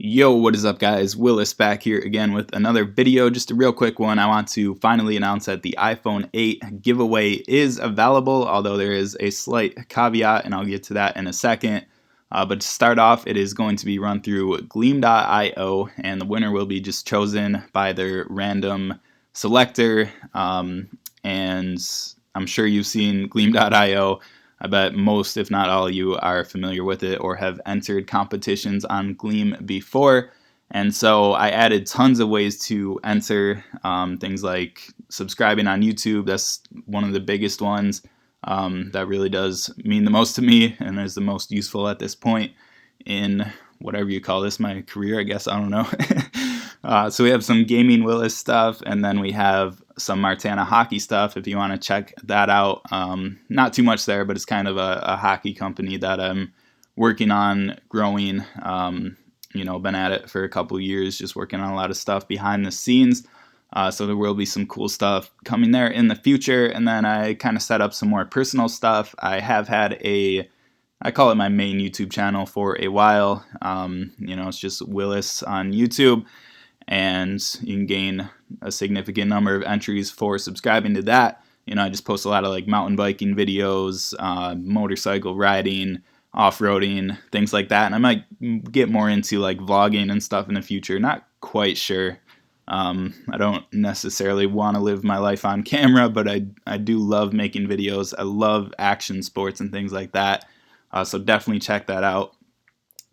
Yo, what is up guys? Willis back here again with another video, just a real quick one. I want to finally announce that the iPhone 8 giveaway is available, although there is a slight caveat and I'll get to that in a second. But to start off, it is going to be run through Gleam.io and the winner will be just chosen by their random selector. And I'm sure you've seen Gleam.io. I bet most, if not all of you, are familiar with it or have entered competitions on Gleam before. And so I added tons of ways to enter, things like subscribing on YouTube. That's one of the biggest ones. That really does mean the most to me and is the most useful at this point in whatever you call this, my career, I guess. I don't know. So we have some Gaming Willis stuff, and then we have some Martana hockey stuff if you want to check that out. Not too much there, but it's kind of a hockey company that I'm working on growing. Been at it for a couple years, just working on a lot of stuff behind the scenes. So there will be some cool stuff coming there in the future. And then I kind of set up some more personal stuff. I have had I call it my main YouTube channel for a while. It's just Willis on YouTube. And you can gain a significant number of entries for subscribing to that. I just post a lot of like mountain biking videos, motorcycle riding, off-roading, things like that. And I might get more into like vlogging and stuff in the future. Not quite sure. I don't necessarily want to live my life on camera, but I do love making videos. I love action sports and things like that. So definitely check that out.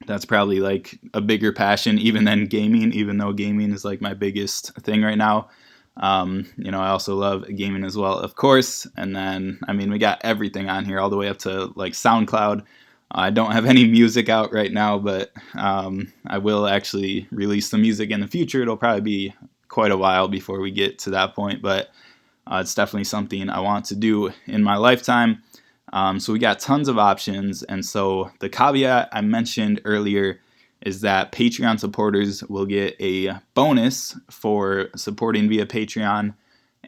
That's probably like a bigger passion even than gaming, even though gaming is like my biggest thing right now. I also love gaming as well, of course. And then, we got everything on here all the way up to like SoundCloud. I don't have any music out right now, but I will actually release some music in the future. It'll probably be quite a while before we get to that point, but it's definitely something I want to do in my lifetime. So we got tons of options, and so the caveat I mentioned earlier is that Patreon supporters will get a bonus for supporting via Patreon,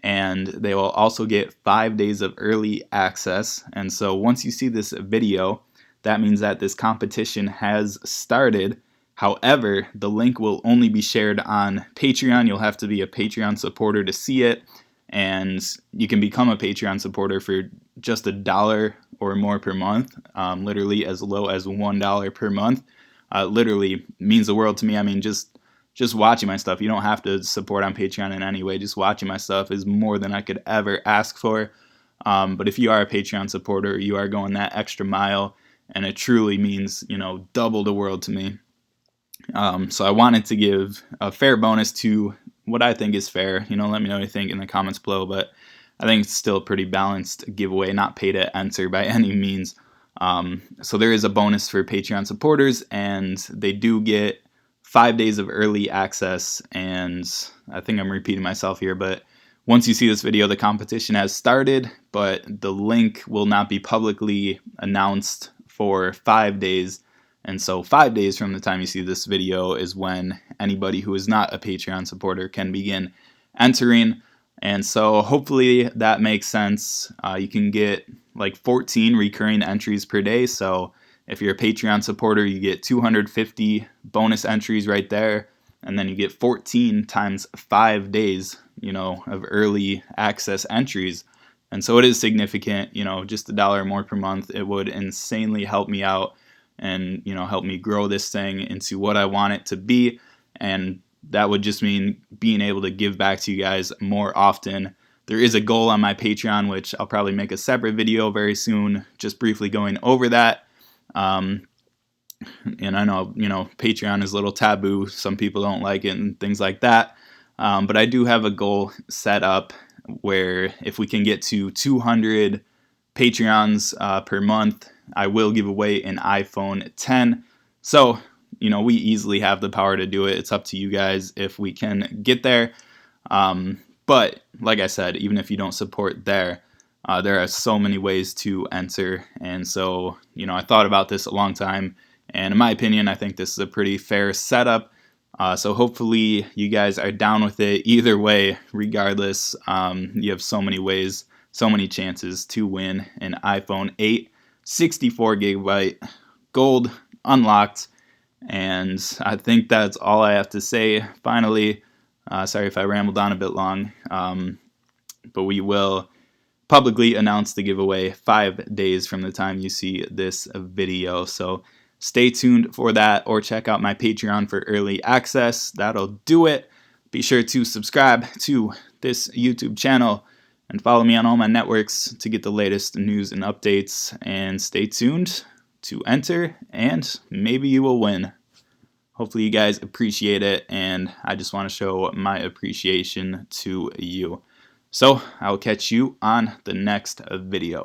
and they will also get 5 days of early access. And so once you see this video, that means that this competition has started. However, the link will only be shared on Patreon. You'll have to be a Patreon supporter to see it. And you can become a Patreon supporter for just $1 or more per month, literally as low as $1 per month. Literally means the world to me. Just watching my stuff. You don't have to support on Patreon in any way. Just watching my stuff is more than I could ever ask for. But if you are a Patreon supporter, you are going that extra mile, and it truly means, double the world to me. So I wanted to give a fair bonus to what I think is fair. Let me know what you think in the comments below, but I think it's still a pretty balanced giveaway, not pay to enter by any means. So there is a bonus for Patreon supporters, and they do get 5 days of early access. And I think I'm repeating myself here, but once you see this video, the competition has started, but the link will not be publicly announced for 5 days. And so 5 days from the time you see this video is when anybody who is not a Patreon supporter can begin entering. And so hopefully that makes sense. You can get like 14 recurring entries per day. So if you're a Patreon supporter, you get 250 bonus entries right there. And then you get 14 times 5 days, of early access entries. And so it is significant, just $1 more per month. It would insanely help me out and, help me grow this thing into what I want it to be. And that would just mean being able to give back to you guys more often. There is a goal on my Patreon, which I'll probably make a separate video very soon, just briefly going over that. And I know, Patreon is a little taboo. Some people don't like it and things like that. But I do have a goal set up where if we can get to 200 Patreons per month, I will give away an iPhone 10. So, we easily have the power to do it. It's up to you guys if we can get there. But like I said, even if you don't support there are so many ways to enter. And so, I thought about this a long time. And in my opinion, I think this is a pretty fair setup. So hopefully you guys are down with it. Either way, regardless, you have so many ways, so many chances to win an iPhone 8, 64 gigabyte, gold, unlocked, And I think that's all I have to say. Finally, sorry if I rambled on a bit long, but we will publicly announce the giveaway 5 days from the time you see this video. So stay tuned for that, or check out my Patreon for early access. That'll do it. Be sure to subscribe to this YouTube channel and follow me on all my networks to get the latest news and updates. And stay tuned to enter, and maybe you will win. Hopefully you guys appreciate it, and I just want to show my appreciation to you. So I'll catch you on the next video.